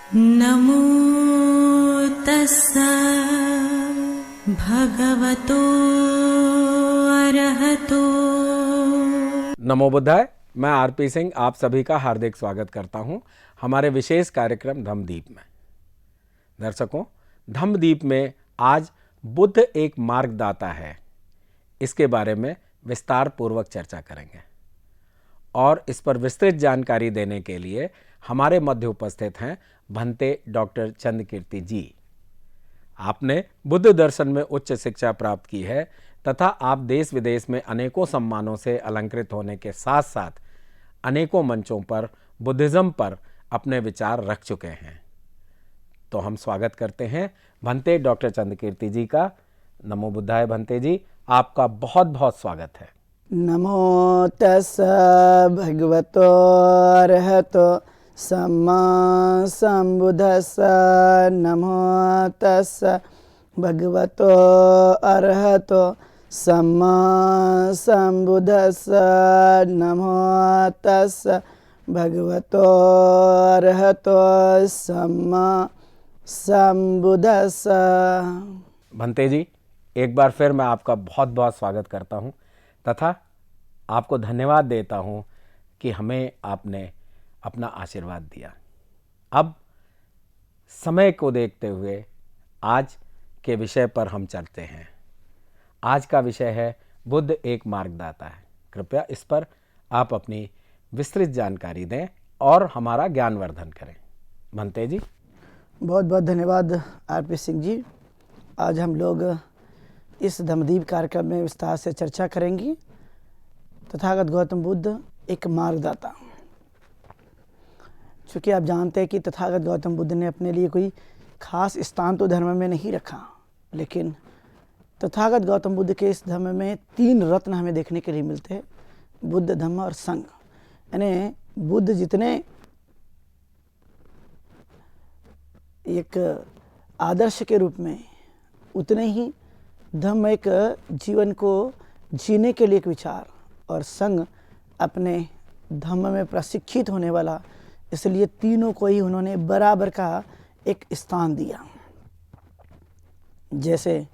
नमो तस्सा भगवतो अरहतो। नमो बुद्धाय। मैं आरपी सिंह आप सभी का हार्दिक स्वागत करता हूं हमारे विशेष कार्यक्रम धम्मदीप में। दर्शकों, धम्मदीप में आज बुद्ध एक मार्गदाता है, इसके बारे में विस्तार पूर्वक चर्चा करेंगे और इस पर विस्तृत जानकारी देने के लिए हमारे मध्य उपस्थित हैं भंते डॉक्टर चंद्रकीर्ति जी। आपने बुद्ध दर्शन में उच्च शिक्षा प्राप्त की है तथा आप देश विदेश में अनेकों सम्मानों से अलंकृत होने के साथ साथ अनेकों मंचों पर बुद्धिज्म पर अपने विचार रख चुके हैं। तो हम स्वागत करते हैं भंते डॉक्टर चंद्रकीर्ति जी का। नमो बुद्धाय भंते जी, आपका बहुत बहुत स्वागत है। नमो तस्सा भगवतो अरहतो सम्मा सम्बुद्धस्सा। नमो तस्सा भगवतो अरहतो सम्मा सम्बुद्धस्सा। नमो तस्सा भगवतो अरहतो सम्मा सम्बुद्धस्सा। भंते जी, एक बार फिर मैं आपका बहुत बहुत स्वागत करता हूं तथा आपको धन्यवाद देता हूं कि हमें आपने अपना आशीर्वाद दिया। अब समय को देखते हुए आज के विषय पर हम चलते हैं। आज का विषय है बुद्ध एक मार्गदाता है। कृपया इस पर आप अपनी विस्तृत जानकारी दें और हमारा ज्ञानवर्धन करें। भंते जी, बहुत बहुत धन्यवाद आरपी सिंह जी। आज हम लोग इस धम्मदीप कार्यक्रम में विस्तार से चर्चा करेंगे तथागत गौतम बुद्ध एक मार्गदाता। चूँकि आप जानते हैं कि तथागत गौतम बुद्ध ने अपने लिए कोई खास स्थान तो धर्म में नहीं रखा, लेकिन तथागत गौतम बुद्ध के इस धर्म में 3 रत्न हमें देखने के लिए मिलते हैं, बुद्ध, धम्म और संघ। यानी बुद्ध जितने एक आदर्श के रूप में, उतने ही धम्म एक जीवन को जीने के लिए एक विचार, और संघ अपने धम्म में प्रशिक्षित होने वाला। इसलिए तीनों को ही उन्होंने बराबर का एक स्थान दिया। जैसे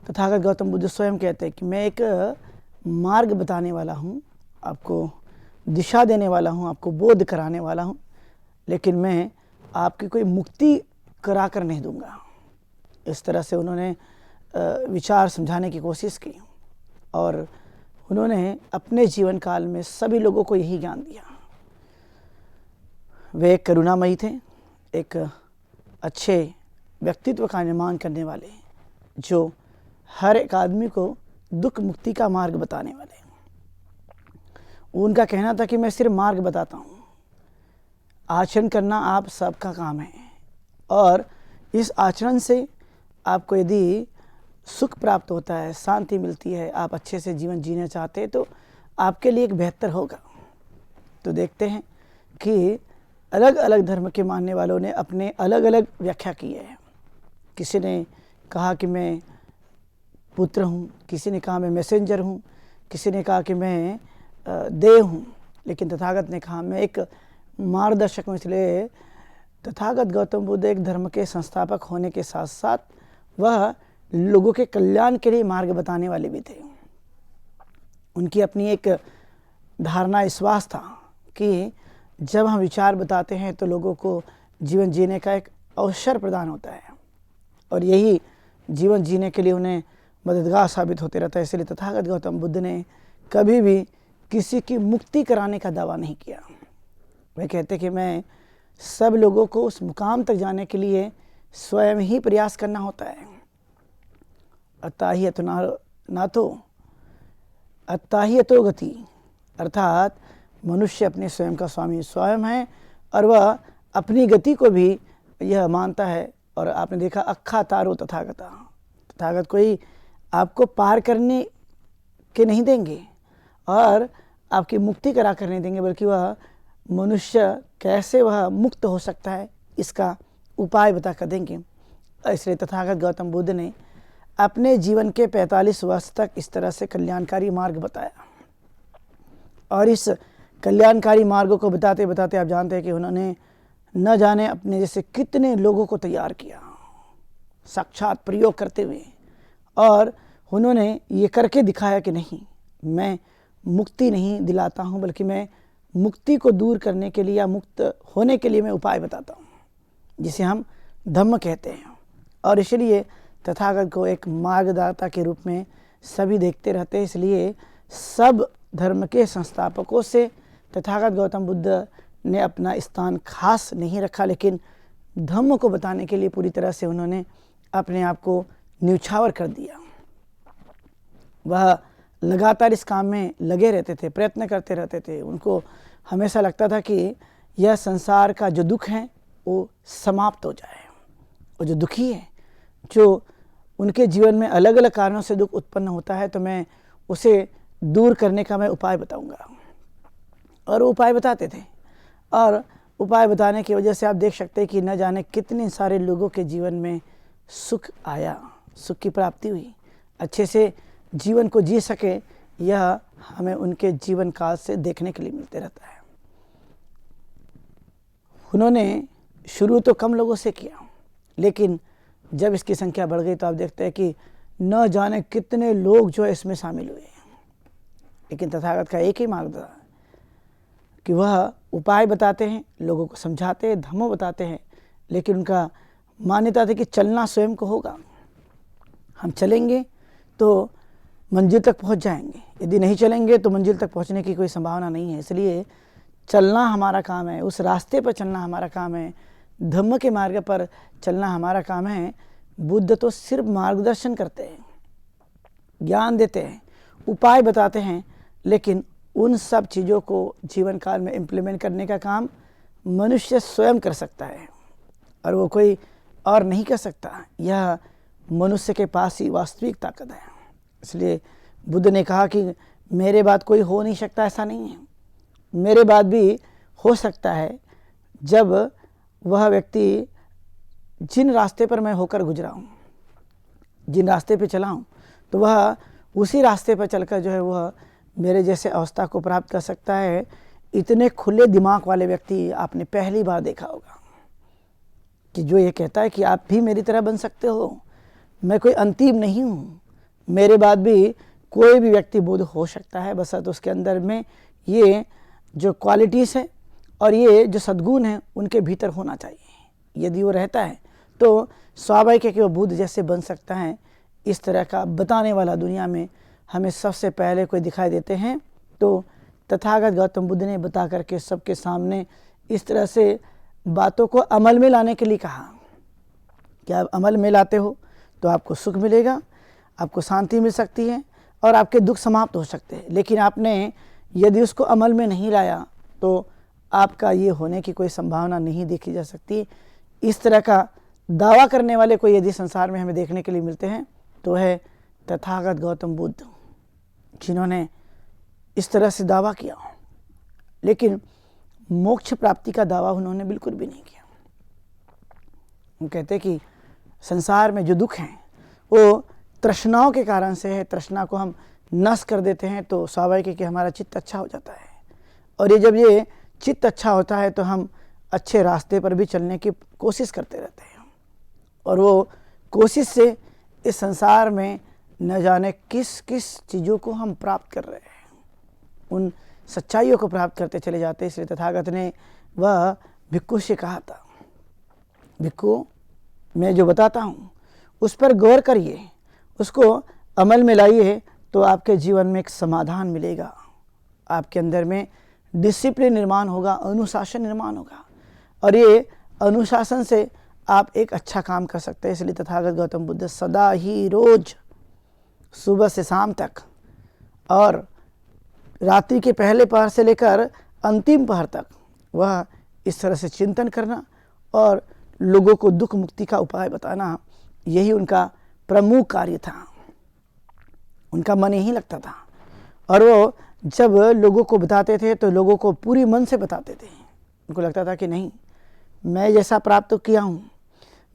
तथागत गौतम बुद्ध स्वयं कहते हैं कि मैं एक मार्ग बताने वाला हूँ, आपको दिशा देने वाला हूँ, आपको बोध कराने वाला हूँ, लेकिन मैं आपकी कोई मुक्ति करा कर नहीं दूंगा। इस तरह से उन्होंने विचार समझाने की कोशिश की और उन्होंने अपने जीवन काल में सभी लोगों को यही ज्ञान दिया। वे एक करुणामयी थे, एक अच्छे व्यक्तित्व का निर्माण करने वाले, जो हर एक आदमी को दुख मुक्ति का मार्ग बताने वाले। उनका कहना था कि मैं सिर्फ मार्ग बताता हूँ, आचरण करना आप सबका काम है, और इस आचरण से आपको यदि सुख प्राप्त होता है, शांति मिलती है, आप अच्छे से जीवन जीना चाहते हैं, तो आपके लिए एक बेहतर होगा। तो देखते हैं कि अलग अलग धर्म के मानने वालों ने अपने अलग अलग व्याख्या की है। किसी ने कहा कि मैं पुत्र हूँ, किसी ने कहा मैं मैसेंजर हूँ, किसी ने कहा कि मैं देव हूँ, लेकिन तथागत ने कहा मैं एक मार्गदर्शक हूँ। इसलिए तथागत गौतम बुद्ध एक धर्म के संस्थापक होने के साथ साथ वह लोगों के कल्याण के लिए मार्ग बताने वाले भी थे। उनकी अपनी एक धारणा, विश्वास था कि जब हम विचार बताते हैं तो लोगों को जीवन जीने का एक अवसर प्रदान होता है, और यही जीवन जीने के लिए उन्हें मददगार साबित होते रहता है। इसलिए तथागत गौतम बुद्ध ने कभी भी किसी की मुक्ति कराने का दावा नहीं किया। वे कहते कि मैं सब लोगों को उस मुकाम तक जाने के लिए स्वयं ही प्रयास करना होता है। अत्ताहियतो नातो अत्ताहियतो गति, अर्थात मनुष्य अपने स्वयं का स्वामी स्वयं है, और वह अपनी गति को भी यह मानता है। और आपने देखा अक्खा तारो तथागता, तथागत कोई आपको पार करने के नहीं देंगे और आपकी मुक्ति करा कर नहीं देंगे, बल्कि वह मनुष्य कैसे वह मुक्त हो सकता है इसका उपाय बता कर देंगे। इसलिए तथागत गौतम बुद्ध ने अपने जीवन के 45 वर्ष तक इस तरह से कल्याणकारी मार्ग बताया, और इस कल्याणकारी मार्गों को बताते बताते आप जानते हैं कि उन्होंने न जाने अपने जैसे कितने लोगों को तैयार किया साक्षात प्रयोग करते हुए, और उन्होंने ये करके दिखाया कि नहीं, मैं मुक्ति नहीं दिलाता हूँ, बल्कि मैं मुक्ति को दूर करने के लिए या मुक्त होने के लिए मैं उपाय बताता हूँ, जिसे हम धम्म कहते हैं। और इसलिए तथागत को एक मार्गदाता के रूप में सभी देखते रहते हैं। इसलिए सब धर्म के संस्थापकों से तथागत गौतम बुद्ध ने अपना स्थान खास नहीं रखा, लेकिन धम्म को बताने के लिए पूरी तरह से उन्होंने अपने आप को न्यौछावर कर दिया। वह लगातार इस काम में लगे रहते थे, प्रयत्न करते रहते थे। उनको हमेशा लगता था कि यह संसार का जो दुख है वो समाप्त हो जाए, और जो दुखी है, जो उनके जीवन में अलग अलग कारणों से दुख उत्पन्न होता है, तो मैं उसे दूर करने का मैं उपाय बताऊंगा। और वो उपाय बताते थे, और उपाय बताने की वजह से आप देख सकते हैं कि न जाने कितने सारे लोगों के जीवन में सुख आया, सुख की प्राप्ति हुई, अच्छे से जीवन को जी सके। यह हमें उनके जीवन काल से देखने के लिए मिलते रहता है। उन्होंने शुरू तो कम लोगों से किया, लेकिन जब इसकी संख्या बढ़ गई तो आप देखते हैं कि न जाने कितने लोग जो है इसमें शामिल हुए। लेकिन तथागत का एक ही मार्ग था कि वह उपाय बताते हैं, लोगों को समझाते हैं, धम्म बताते हैं, लेकिन उनका मान्यता थी कि चलना स्वयं को होगा। हम चलेंगे तो मंजिल तक पहुंच जाएंगे, यदि नहीं चलेंगे तो मंजिल तक पहुंचने की कोई संभावना नहीं है। इसलिए चलना हमारा काम है, उस रास्ते पर चलना हमारा काम है, धम्म के मार्ग पर चलना हमारा काम है। बुद्ध तो सिर्फ मार्गदर्शन करते हैं, ज्ञान देते हैं, उपाय बताते हैं, लेकिन उन सब चीज़ों को जीवन काल में इम्प्लीमेंट करने का काम मनुष्य स्वयं कर सकता है, और वो कोई और नहीं कर सकता। यह मनुष्य के पास ही वास्तविक ताकत है। इसलिए बुद्ध ने कहा कि मेरे बाद कोई हो नहीं सकता, ऐसा नहीं है। मेरे बाद भी हो सकता है, जब वह व्यक्ति जिन रास्ते पर मैं होकर गुजरा हूँ, जिन रास्ते पे चला हूँ, तो वह उसी रास्ते पर चलकर जो है वह मेरे जैसे अवस्था को प्राप्त कर सकता है। इतने खुले दिमाग वाले व्यक्ति आपने पहली बार देखा होगा कि जो ये कहता है कि आप भी मेरी तरह बन सकते हो, मैं कोई अंतिम नहीं हूँ, मेरे बाद भी कोई भी व्यक्ति बुद्ध हो सकता है, बस तो उसके अंदर में ये जो क्वालिटीज़ है और ये जो सद्गुण है उनके भीतर होना चाहिए। यदि वो रहता है तो स्वाभाविक है कि वो बुद्ध जैसे बन सकता है। इस तरह का बताने वाला दुनिया में हमें सबसे पहले कोई दिखाई देते हैं तो तथागत गौतम बुद्ध ने बता करके सबके सामने इस तरह से बातों को अमल में लाने के लिए कहा कि आप अमल में लाते हो तो आपको सुख मिलेगा, आपको शांति मिल सकती है और आपके दुख समाप्त हो सकते हैं। लेकिन आपने यदि उसको अमल में नहीं लाया तो आपका ये होने की कोई संभावना नहीं देखी जा सकती। इस तरह का दावा करने वाले कोई यदि संसार में हमें देखने के लिए मिलते हैं तो है तथागत गौतम बुद्ध, जिन्होंने इस तरह से दावा किया, लेकिन मोक्ष प्राप्ति का दावा उन्होंने बिल्कुल भी नहीं किया। वो कहते कि संसार में जो दुख हैं वो तृष्णाओं के कारण से है। तृष्णा को हम नष्ट कर देते हैं तो स्वाभाविक है कि हमारा चित्त अच्छा हो जाता है, और ये जब ये चित्त अच्छा होता है तो हम अच्छे रास्ते पर भी चलने की कोशिश करते रहते हैं, और वो कोशिश से इस संसार में न जाने किस किस चीज़ों को हम प्राप्त कर रहे हैं, उन सच्चाइयों को प्राप्त करते चले जाते हैं। इसलिए तथागत ने वह भिक्खु से कहा था, भिक्खु मैं जो बताता हूँ उस पर गौर करिए, उसको अमल में लाइए तो आपके जीवन में एक समाधान मिलेगा, आपके अंदर में डिसिप्लिन निर्माण होगा, अनुशासन निर्माण होगा, और ये अनुशासन से आप एक अच्छा काम कर सकते हैं। इसलिए तथागत गौतम बुद्ध सदा ही रोज सुबह से शाम तक और रात्रि के पहले पहर से लेकर अंतिम पहर तक वह इस तरह से चिंतन करना और लोगों को दुख मुक्ति का उपाय बताना, यही उनका प्रमुख कार्य था। उनका मन यही लगता था, और वो जब लोगों को बताते थे तो लोगों को पूरी मन से बताते थे। उनको लगता था कि नहीं, मैं जैसा प्राप्त किया हूँ,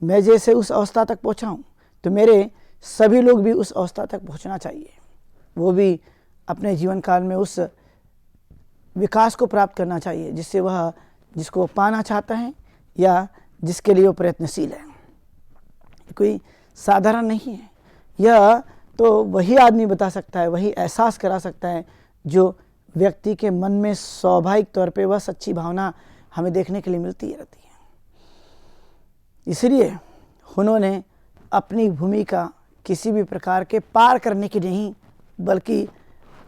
मैं जैसे उस अवस्था तक पहुँचा हूँ, तो मेरे सभी लोग भी उस अवस्था तक पहुँचना चाहिए, वो भी अपने जीवन काल में उस विकास को प्राप्त करना चाहिए जिससे वह जिसको पाना चाहता है या जिसके लिए वो प्रयत्नशील है। कोई साधारण नहीं है। यह तो वही आदमी बता सकता है, वही एहसास करा सकता है जो व्यक्ति के मन में स्वाभाविक तौर पे वह सच्ची भावना हमें देखने के लिए मिलती रहती है। इसलिए उन्होंने अपनी भूमिका किसी भी प्रकार के पार करने की नहीं, बल्कि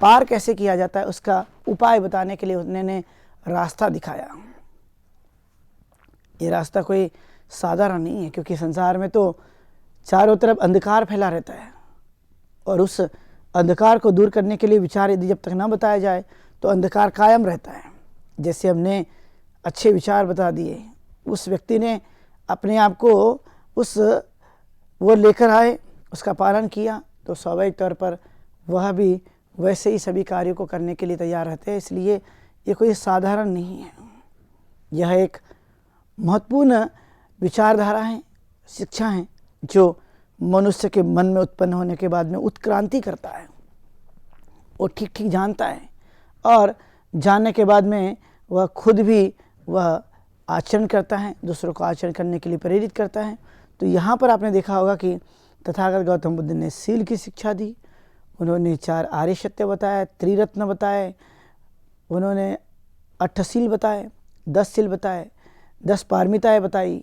पार कैसे किया जाता है उसका उपाय बताने के लिए उन्होंने रास्ता दिखाया। ये रास्ता कोई साधारण नहीं है, क्योंकि संसार में तो चारों तरफ अंधकार फैला रहता है और उस अंधकार को दूर करने के लिए विचार यदि जब तक ना बताया जाए तो अंधकार कायम रहता है। जैसे हमने अच्छे विचार बता दिए, उस व्यक्ति ने अपने आप को वो लेकर आए, उसका पालन किया, तो स्वाभाविक तौर पर वह भी वैसे ही सभी कार्यों को करने के लिए तैयार रहते हैं। इसलिए ये कोई साधारण नहीं है, यह एक महत्वपूर्ण विचारधारा है, शिक्षा है, जो मनुष्य के मन में उत्पन्न होने के बाद में उत्क्रांति करता है। वो ठीक ठीक जानता है और जानने के बाद में वह खुद भी वह आचरण करता है, दूसरों को आचरण करने के लिए प्रेरित करता है। तो यहाँ पर आपने देखा होगा कि तथागत गौतम बुद्ध ने शील की शिक्षा दी, उन्होंने 4 आर्य सत्य बताए, त्रिरत्न बताए, उन्होंने 8 शील बताए, 10 शील बताए, 10 पारमिताएँ बताई,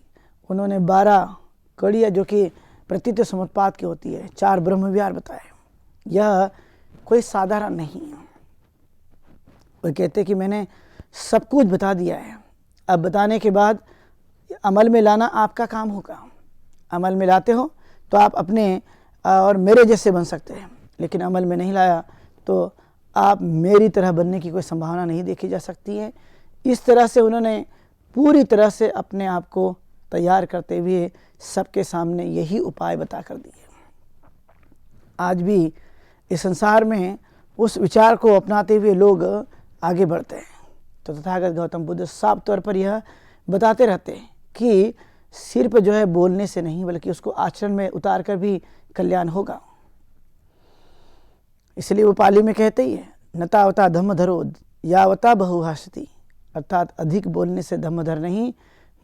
उन्होंने 12 कड़ियाँ जो कि प्रतीत समुत्पाद की होती है, 4 ब्रह्म विहार बताए। यह कोई साधारण नहीं है। वो कहते कि मैंने सब कुछ बता दिया है, अब बताने के बाद अमल में लाना आपका काम होगा। अमल में लाते हो तो आप अपने और मेरे जैसे बन सकते हैं, लेकिन अमल में नहीं लाया तो आप मेरी तरह बनने की कोई संभावना नहीं देखी जा सकती है। इस तरह से उन्होंने पूरी तरह से अपने आप को तैयार करते हुए सबके सामने यही उपाय बता कर दिए। आज भी इस संसार में उस विचार को अपनाते हुए लोग आगे बढ़ते हैं। तो तथागत गौतम बुद्ध साफ तौर पर यह बताते रहते हैं कि सिर्फ जो है बोलने से नहीं, बल्कि उसको आचरण में उतार कर भी कल्याण होगा। इसलिए वो पाली में कहते ही है, नतावता धम्मधरो यावता बहुभाषति, अर्थात अधिक बोलने से धम्मधर नहीं,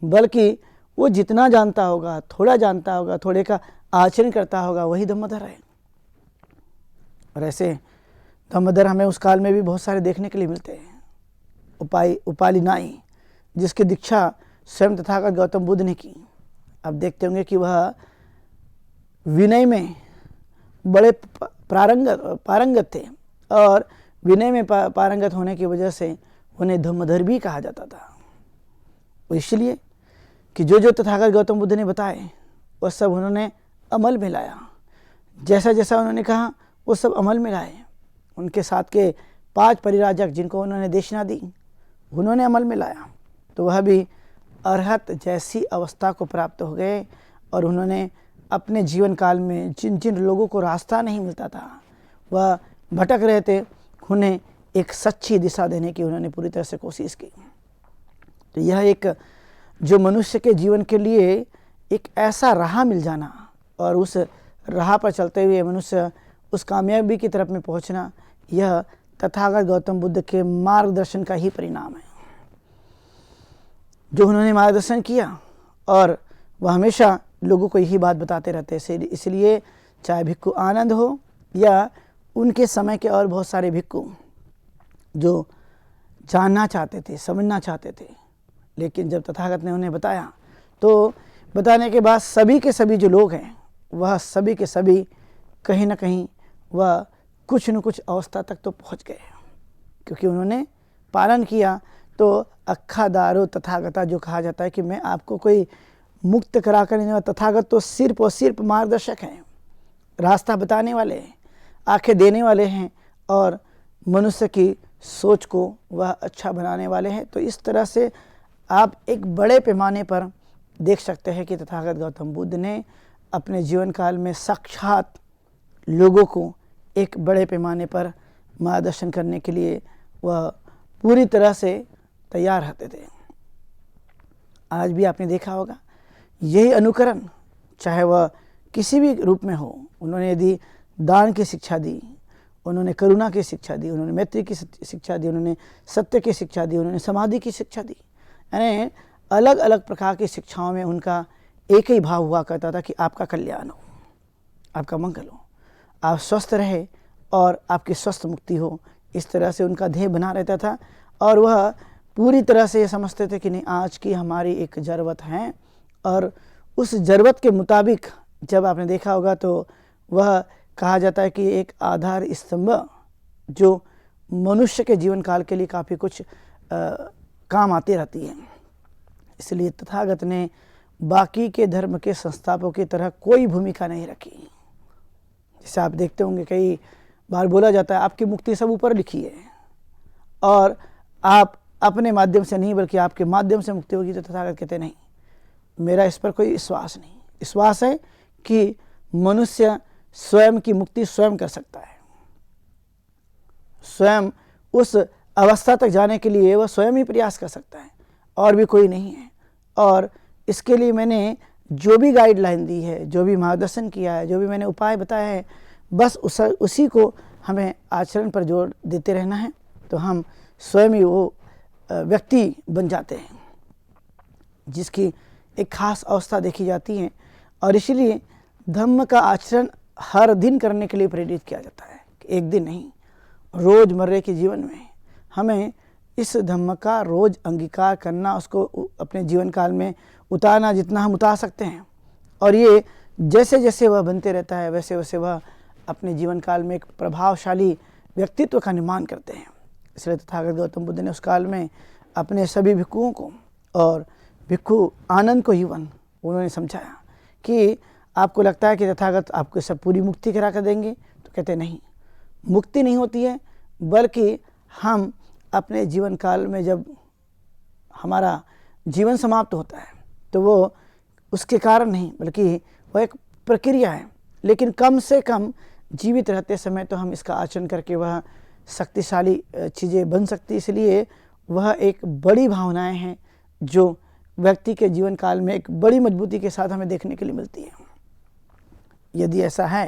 बल्कि वो जितना जानता होगा, थोड़ा जानता होगा, थोड़े का आचरण करता होगा, वही धम्मधर है। और ऐसे धम्मधर हमें उस काल में भी बहुत सारे देखने के लिए मिलते हैं। उपाली नाई, जिसकी दीक्षा स्वयं तथागत गौतम बुद्ध ने की। अब देखते होंगे कि वह विनय में बड़े पारंगत थे और विनय में पारंगत होने की वजह से उन्हें धम्मधर भी कहा जाता था। वो इसलिए कि जो तथागत गौतम बुद्ध ने बताए वह सब उन्होंने अमल में लाया। जैसा जैसा उन्होंने कहा वो सब अमल में लाए। उनके साथ के 5 परिराजक जिनको उन्होंने देशना दी, उन्होंने अमल में लाया, तो वह भी अरहत जैसी अवस्था को प्राप्त हो गए। और उन्होंने अपने जीवन काल में जिन जिन लोगों को रास्ता नहीं मिलता था, वह भटक रहे थे, उन्हें एक सच्ची दिशा देने की उन्होंने पूरी तरह से कोशिश की। तो यह एक जो मनुष्य के जीवन के लिए एक ऐसा राह मिल जाना और उस राह पर चलते हुए मनुष्य उस कामयाबी की तरफ में पहुंचना, यह तथागत गौतम बुद्ध के मार्गदर्शन का ही परिणाम है। जो उन्होंने मार्गदर्शन किया और वह हमेशा लोगों को यही बात बताते रहते हैं। इसलिए चाहे भिक्खु आनंद हो या उनके समय के और बहुत सारे भिक्खु जो जानना चाहते थे, समझना चाहते थे, लेकिन जब तथागत ने उन्हें बताया तो बताने के बाद सभी के सभी जो लोग हैं वह सभी के सभी कहीं ना कहीं वह कुछ न कुछ अवस्था तक तो पहुंच गए, क्योंकि उन्होंने पालन किया। तो अक्खा दारो तथागता जो कहा जाता है कि मैं आपको कोई मुक्त करा कर नहीं दूंगा। तथागत तो सिर्फ और सिर्फ मार्गदर्शक हैं, रास्ता बताने वाले हैं, आंखें देने वाले हैं और मनुष्य की सोच को वह अच्छा बनाने वाले हैं। तो इस तरह से आप एक बड़े पैमाने पर देख सकते हैं कि तथागत गौतम बुद्ध ने अपने जीवन काल में साक्षात लोगों को एक बड़े पैमाने पर मार्गदर्शन करने के लिए वह पूरी तरह से तैयार रहते थे। आज भी आपने देखा होगा यही अनुकरण, चाहे वह किसी भी रूप में हो, उन्होंने यदि दान की शिक्षा दी, उन्होंने करुणा की शिक्षा दी, उन्होंने मैत्री की शिक्षा दी, उन्होंने सत्य की शिक्षा दी, उन्होंने समाधि की शिक्षा दी, यानी अलग अलग प्रकार की शिक्षाओं में उनका एक ही भाव हुआ करता था कि आपका कल्याण हो, आपका मंगल हो, आप स्वस्थ रहे और आपकी स्वस्थ मुक्ति हो। इस तरह से उनका ध्येय बना रहता था और वह पूरी तरह से ये समझते थे कि नहीं, आज की हमारी एक ज़रूरत है और उस ज़रूरत के मुताबिक जब आपने देखा होगा तो वह कहा जाता है कि एक आधार स्तंभ जो मनुष्य के जीवन काल के लिए काफ़ी कुछ काम आती रहती है। इसलिए तथागत ने बाकी के धर्म के संस्थापकों की तरह कोई भूमिका नहीं रखी। जैसे आप देखते होंगे कई बार बोला जाता है आपकी मुक्ति सब ऊपर लिखी है और आप अपने माध्यम से नहीं बल्कि आपके माध्यम से मुक्ति होगी। तो तथागत कहते नहीं, मेरा इस पर कोई विश्वास नहीं। विश्वास है कि मनुष्य स्वयं की मुक्ति स्वयं कर सकता है। स्वयं उस अवस्था तक जाने के लिए वह स्वयं ही प्रयास कर सकता है और भी कोई नहीं है। और इसके लिए मैंने जो भी गाइडलाइन दी है, जो भी मार्गदर्शन किया है, जो भी मैंने उपाय बताया है, बस उसी को हमें आचरण पर जोर देते रहना है। तो हम स्वयं ही वो व्यक्ति बन जाते हैं जिसकी एक खास अवस्था देखी जाती है। और इसलिए धम्म का आचरण हर दिन करने के लिए प्रेरित किया जाता है कि एक दिन नहीं, रोज़मर्रे के जीवन में हमें इस धम्म का रोज़ अंगीकार करना, उसको अपने जीवन काल में उतारना जितना हम उतार सकते हैं। और ये जैसे जैसे वह बनते रहता है वैसे वैसे वह अपने जीवन काल में एक प्रभावशाली व्यक्तित्व का निर्माण करते हैं। इसलिए तथागत गौतम बुद्ध ने उस काल में अपने सभी भिक्षुओं को और भिक्षु आनंद को युवन उन्होंने समझाया कि आपको लगता है कि तथागत आपको सब पूरी मुक्ति करा कर देंगे, तो कहते नहीं, मुक्ति नहीं होती है, बल्कि हम अपने जीवन काल में जब हमारा जीवन समाप्त होता है तो वो उसके कारण नहीं बल्कि वह एक प्रक्रिया है। लेकिन कम से कम जीवित रहते समय तो हम इसका आचरण करके वह शक्तिशाली चीज़ें बन सकती। इसलिए वह एक बड़ी भावनाएं हैं जो व्यक्ति के जीवन काल में एक बड़ी मजबूती के साथ हमें देखने के लिए मिलती है। यदि ऐसा है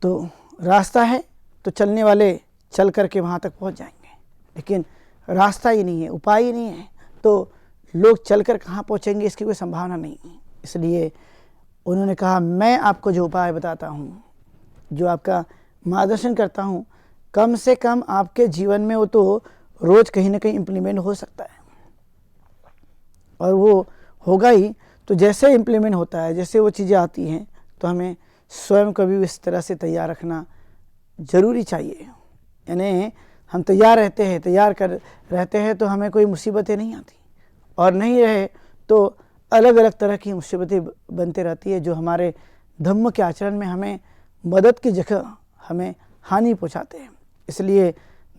तो रास्ता है तो चलने वाले चल करके वहाँ तक पहुँच जाएंगे, लेकिन रास्ता ही नहीं है, उपाय ही नहीं है, तो लोग चलकर कहाँ पहुँचेंगे इसकी कोई संभावना नहीं है। इसलिए उन्होंने कहा मैं आपको जो उपाय बताता हूँ, जो आपका मार्गदर्शन करता हूँ, कम से कम आपके जीवन में वो तो रोज़ कहीं ना कहीं इम्प्लीमेंट हो सकता है। और वो होगा ही तो जैसे इम्प्लीमेंट होता है, जैसे वो चीज़ें आती हैं, तो हमें स्वयं को भी इस तरह से तैयार रखना ज़रूरी चाहिए। यानी हम तैयार रहते हैं तो हमें कोई मुसीबतें नहीं आती, और नहीं रहे तो अलग अलग तरह की मुसीबतें बनते रहती है जो हमारे धम्म के आचरण में हमें मदद की जगह हमें हानि पहुंचाते हैं। इसलिए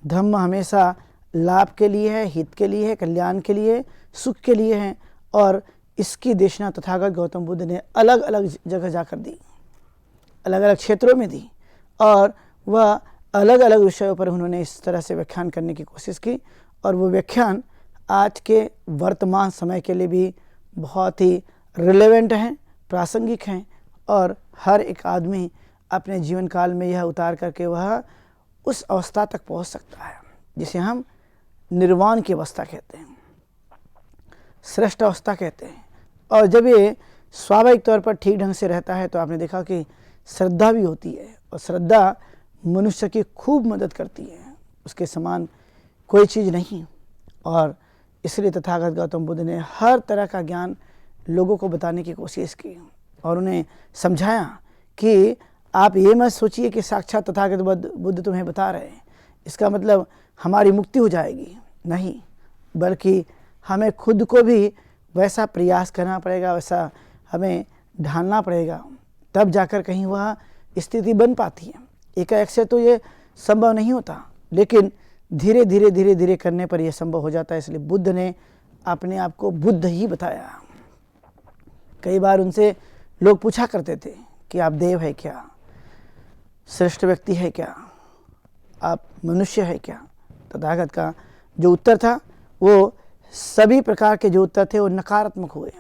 धम्म हमेशा लाभ के लिए है, हित के लिए है, कल्याण के लिए, सुख के लिए है। और इसकी देशना तथागत गौतम बुद्ध ने अलग अलग जगह जाकर दी, अलग अलग क्षेत्रों में दी, और वह अलग अलग विषयों पर उन्होंने इस तरह से व्याख्यान करने की कोशिश की। और वो व्याख्यान आज के वर्तमान समय के लिए भी बहुत ही रिलेवेंट हैं, प्रासंगिक हैं, और हर एक आदमी अपने जीवन काल में यह उतार करके वह उस अवस्था तक पहुंच सकता है जिसे हम निर्वाण की अवस्था कहते हैं, श्रेष्ठ अवस्था कहते हैं। और जब ये स्वाभाविक तौर पर ठीक ढंग से रहता है तो आपने देखा कि श्रद्धा भी होती है, और श्रद्धा मनुष्य की खूब मदद करती है, उसके समान कोई चीज़ नहीं। और इसलिए तथागत गौतम बुद्ध ने हर तरह का ज्ञान लोगों को बताने की कोशिश की और उन्हें समझाया कि आप ये मत सोचिए कि साक्षात तथागत बुद्ध तुम्हें बता रहे हैं, इसका मतलब हमारी मुक्ति हो जाएगी, नहीं, बल्कि हमें खुद को भी वैसा प्रयास करना पड़ेगा, वैसा हमें ढालना पड़ेगा, तब जाकर कहीं वह स्थिति बन पाती है। एकाएक से तो ये संभव नहीं होता, लेकिन धीरे धीरे करने पर यह संभव हो जाता है। इसलिए बुद्ध ने अपने आप को बुद्ध ही बताया। कई बार उनसे लोग पूछा करते थे कि आप देव है क्या, श्रेष्ठ व्यक्ति है क्या, आप मनुष्य है क्या। तथागत का जो उत्तर था वो सभी प्रकार के जो उत्तर थे वो नकारात्मक हुए,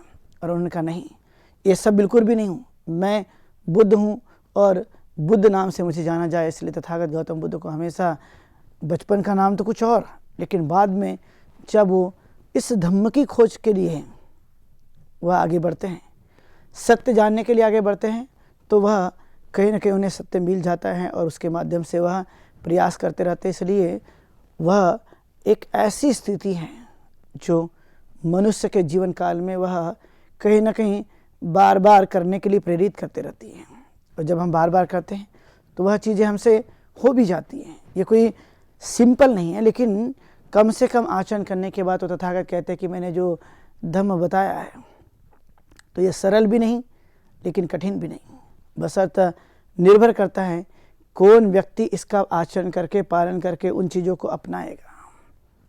और उन्होंने कहा नहीं, ये सब बिल्कुल भी नहीं हूँ, मैं बुद्ध हूँ और बुद्ध नाम से मुझे जाना जाए। इसलिए तथागत गौतम बुद्ध को हमेशा बचपन का नाम तो कुछ और, लेकिन बाद में जब वो इस धम्म की खोज के लिए वह आगे बढ़ते हैं, सत्य जानने के लिए आगे बढ़ते हैं, तो वह कहीं ना कहीं उन्हें सत्य मिल जाता है और उसके माध्यम से वह प्रयास करते रहते हैं। इसलिए वह एक ऐसी स्थिति है जो मनुष्य के जीवन काल में वह कहीं ना कहीं बार बार करने के लिए प्रेरित करते रहती है। और जब हम बार बार करते हैं तो वह चीज़ें हमसे हो भी जाती हैं। ये कोई सिंपल नहीं है, लेकिन कम से कम आचरण करने के बाद तो तथागत कहते हैं कि मैंने जो धम्म बताया है तो ये सरल भी नहीं लेकिन कठिन भी नहीं, बशर्ते निर्भर करता है कौन व्यक्ति इसका आचरण करके पालन करके उन चीज़ों को अपनाएगा,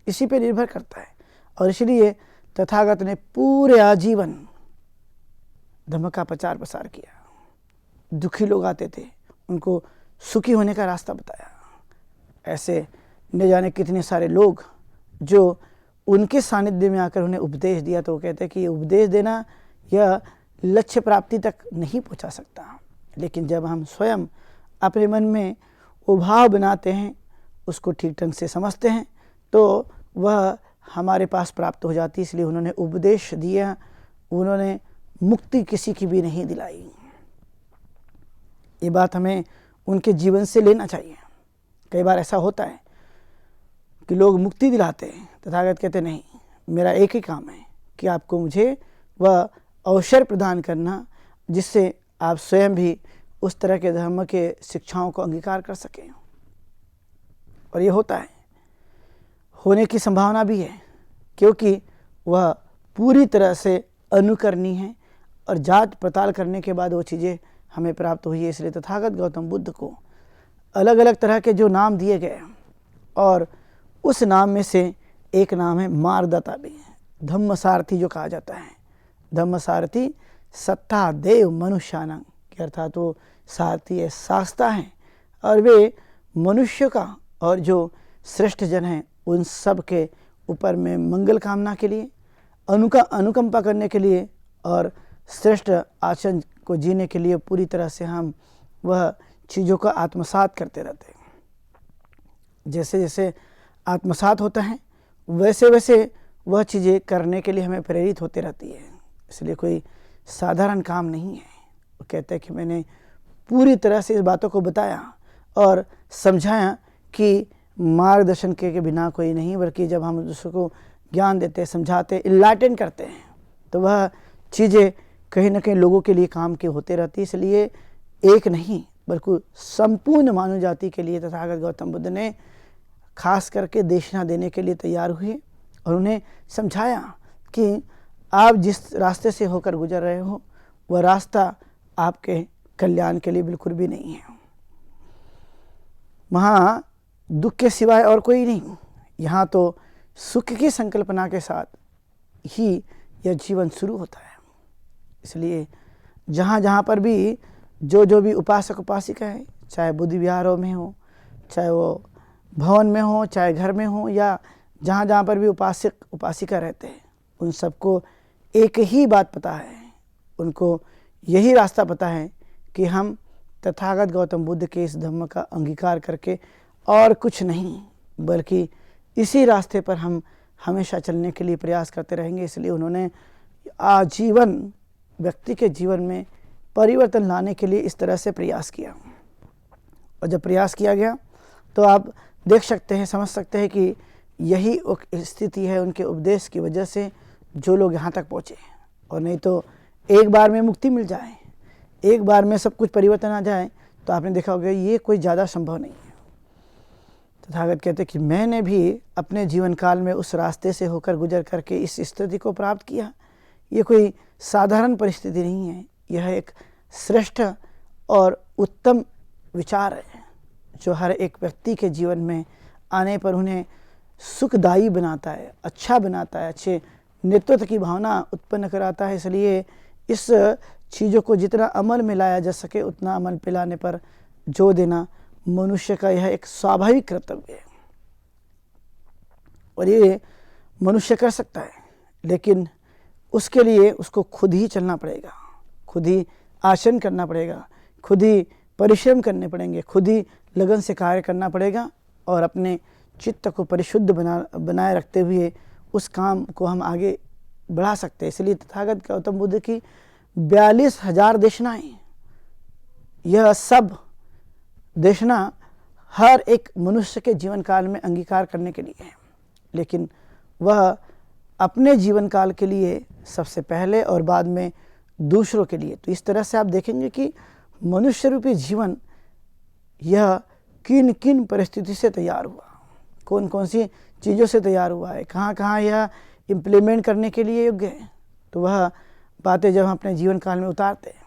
इसी पे निर्भर करता है। और इसलिए तथागत ने पूरे आजीवन धम्म का प्रचार प्रसार किया। दुखी लोग आते थे, उनको सुखी होने का रास्ता बताया। ऐसे न जाने कितने सारे लोग जो उनके सानिध्य में आकर उन्हें उपदेश दिया, तो वो कहते हैं कि ये उपदेश देना यह लक्ष्य प्राप्ति तक नहीं पहुंचा सकता, लेकिन जब हम स्वयं अपने मन में वो भाव बनाते हैं, उसको ठीक ढंग से समझते हैं, तो वह हमारे पास प्राप्त हो जाती। इसलिए उन्होंने उपदेश दिया, उन्होंने मुक्ति किसी की भी नहीं दिलाई। ये बात हमें उनके जीवन से लेना चाहिए। कई बार ऐसा होता है कि लोग मुक्ति दिलाते हैं, तथागत कहते नहीं, मेरा एक ही काम है कि आपको मुझे वह अवसर प्रदान करना जिससे आप स्वयं भी उस तरह के धर्म के शिक्षाओं को अंगीकार कर सकें। और ये होता है, होने की संभावना भी है, क्योंकि वह पूरी तरह से अनुकरणीय है और जांच पड़ताल करने के बाद वो चीज़ें हमें प्राप्त हुई है। इसलिए तथागत गौतम बुद्ध को अलग अलग तरह के जो नाम दिए गए और उस नाम में से एक नाम है मार्गदाता भी, धम्म सारथी जो कहा जाता है। धम्म सारथी सत्ता देव मनुष्यानंग के अर्थात वो सारथी है, शास्ता हैं, और वे मनुष्य का और जो श्रेष्ठ जन हैं उन सब के ऊपर में मंगल कामना के लिए, अनुकंपा करने के लिए और श्रेष्ठ आचरण को जीने के लिए पूरी तरह से हम वह चीज़ों का आत्मसात करते रहते हैं। जैसे जैसे आत्मसात होता है वैसे वैसे वह चीज़ें करने के लिए हमें प्रेरित होते रहती है। इसलिए कोई साधारण काम नहीं है। वो कहते हैं कि मैंने पूरी तरह से इस बातों को बताया और समझाया कि मार्गदर्शन के बिना कोई नहीं, बल्कि जब हम दूसरों को ज्ञान देते, समझाते, इनलाइटन करते हैं तो वह चीज़ें कहीं ना कहीं लोगों के लिए काम की होते रहती। इसलिए एक नहीं बल्कि संपूर्ण मानव जाति के लिए तथागत गौतम बुद्ध ने खास करके देशना देने के लिए तैयार हुए और उन्हें समझाया कि आप जिस रास्ते से होकर गुजर रहे हो वह रास्ता आपके कल्याण के लिए बिल्कुल भी नहीं है। वहाँ दुख के सिवाय और कोई नहीं, यहाँ तो सुख की संकल्पना के साथ ही यह जीवन शुरू होता है। इसलिए जहाँ जहाँ पर भी जो भी उपासक उपासिका है, चाहे बुद्ध विहारों में हो, चाहे वो भवन में हो, चाहे घर में हो, या जहाँ जहाँ पर भी उपासक उपासिका रहते हैं, उन सबको एक ही बात पता है, उनको यही रास्ता पता है कि हम तथागत गौतम बुद्ध के इस धम्म का अंगीकार करके और कुछ नहीं बल्कि इसी रास्ते पर हम हमेशा चलने के लिए प्रयास करते रहेंगे। इसलिए उन्होंने आजीवन व्यक्ति के जीवन में परिवर्तन लाने के लिए इस तरह से प्रयास किया। और जब प्रयास किया गया तो आप देख सकते हैं, समझ सकते हैं कि यही स्थिति है उनके उपदेश की वजह से जो लोग यहाँ तक पहुँचे। और नहीं तो एक बार में मुक्ति मिल जाए, एक बार में सब कुछ परिवर्तन आ जाए, तो आपने देखा होगा ये कोई ज़्यादा संभव नहीं है। तथागत कहते कि मैंने भी अपने जीवन काल में उस रास्ते से होकर गुजर करके इस स्थिति को प्राप्त किया। ये कोई साधारण परिस्थिति नहीं है, यह एक श्रेष्ठ और उत्तम विचार है जो हर एक व्यक्ति के जीवन में आने पर उन्हें सुखदायी बनाता है, अच्छा बनाता है, अच्छे नेतृत्व की भावना उत्पन्न कराता है। इसलिए इस चीज़ों को जितना अमल में लाया जा सके उतना अमल पे लाने पर जोर देना मनुष्य का यह एक स्वाभाविक कर्तव्य है। और ये मनुष्य कर सकता है, लेकिन उसके लिए उसको खुद ही चलना पड़ेगा, खुद ही आचरण करना पड़ेगा, खुद ही परिश्रम करने पड़ेंगे, खुद ही लगन से कार्य करना पड़ेगा और अपने चित्त को परिशुद्ध बनाए रखते हुए उस काम को हम आगे बढ़ा सकते हैं। इसलिए तथागत गौतम बुद्ध की 42,000 देशनाएं, यह सब देशना हर एक मनुष्य के जीवन काल में अंगीकार करने के लिए है, लेकिन वह अपने जीवन काल के लिए सबसे पहले और बाद में दूसरों के लिए। तो इस तरह से आप देखेंगे कि मनुष्य रूपी जीवन यह किन किन परिस्थिति से तैयार हुआ, कौन कौन सी चीज़ों से तैयार हुआ है, कहाँ कहाँ यह इम्प्लीमेंट करने के लिए योग्य है। तो वह बातें जब हम अपने जीवन काल में उतारते हैं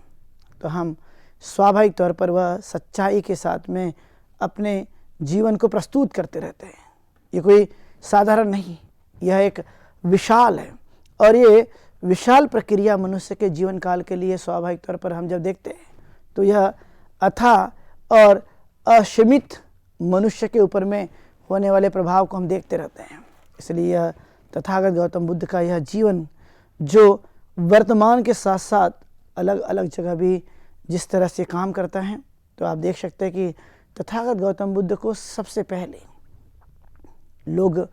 तो हम स्वाभाविक तौर पर वह सच्चाई के साथ में अपने जीवन को प्रस्तुत करते रहते हैं। ये कोई साधारण नहीं, यह एक विशाल है, और ये विशाल प्रक्रिया मनुष्य के जीवन काल के लिए स्वाभाविक तौर पर हम जब देखते हैं तो यह अथाह और असीमित मनुष्य के ऊपर में होने वाले प्रभाव को हम देखते रहते हैं। इसलिए यह तथागत गौतम बुद्ध का यह जीवन जो वर्तमान के साथ साथ अलग अलग जगह भी जिस तरह से काम करता है, तो आप देख सकते हैं कि तथागत गौतम बुद्ध को सबसे पहले लोग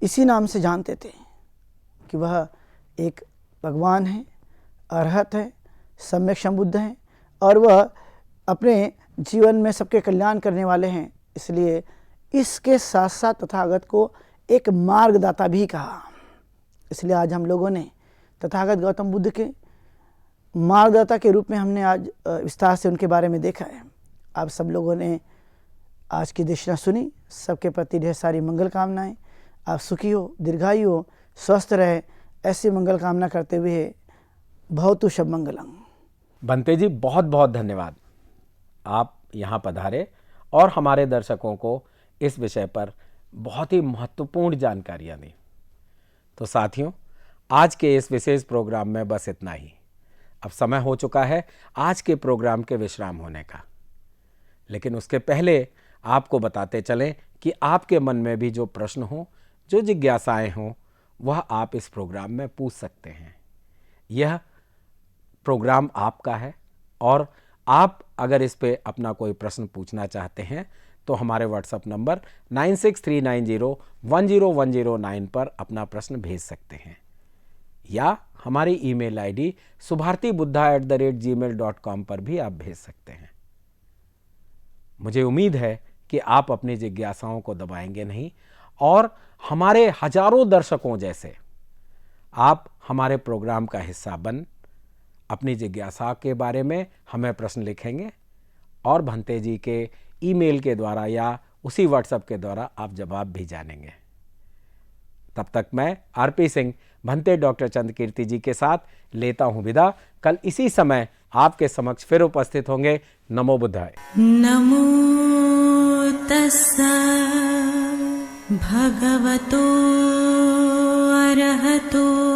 इसी नाम से जानते थे कि वह एक भगवान है, अरहत है, सम्यक संबुद्ध हैं, और वह अपने जीवन में सबके कल्याण करने वाले हैं। इसलिए इसके साथ साथ तथागत को एक मार्गदाता भी कहा। इसलिए आज हम लोगों ने तथागत गौतम बुद्ध के मार्गदाता के रूप में हमने आज विस्तार से उनके बारे में देखा है। आप सब लोगों ने आज की देशना सुनी, सबके प्रति ढेर सारी मंगल कामनाएं। आप सुखी हो, दीर्घायु हो, स्वस्थ रहे, ऐसी मंगल कामना करते हुए भवतु शुभ मंगलम। बंते जी, बहुत बहुत धन्यवाद, आप यहाँ पधारे और हमारे दर्शकों को इस विषय पर बहुत ही महत्वपूर्ण जानकारियाँ दी। तो साथियों, आज के इस विशेष प्रोग्राम में बस इतना ही। अब समय हो चुका है आज के प्रोग्राम के विश्राम होने का, लेकिन उसके पहले आपको बताते चलें कि आपके मन में भी जो प्रश्न हो, जो जिज्ञासाएं हों, वह आप इस प्रोग्राम में पूछ सकते हैं। यह प्रोग्राम आपका है, और आप अगर इस पे अपना कोई प्रश्न पूछना चाहते हैं तो हमारे व्हाट्सएप नंबर 9639010109 पर अपना प्रश्न भेज सकते हैं, या हमारी ईमेल आईडी subhartibuddha@gmail.com पर भी आप भेज सकते हैं। मुझे उम्मीद है कि आप अपनी जिज्ञासाओं को दबाएंगे नहीं, और हमारे हजारों दर्शकों जैसे आप हमारे प्रोग्राम का हिस्सा बन अपनी जिज्ञासा के बारे में हमें प्रश्न लिखेंगे, और भंते जी के ईमेल के द्वारा या उसी व्हाट्सएप के द्वारा आप जवाब भी जानेंगे। तब तक मैं आरपी सिंह भंते डॉक्टर चंद्रकीर्ति जी के साथ लेता हूं विदा। कल इसी समय आपके समक्ष फिर उपस्थित होंगे। नमो बुद्धाय। नमो तस्सा भगवतो अरहतो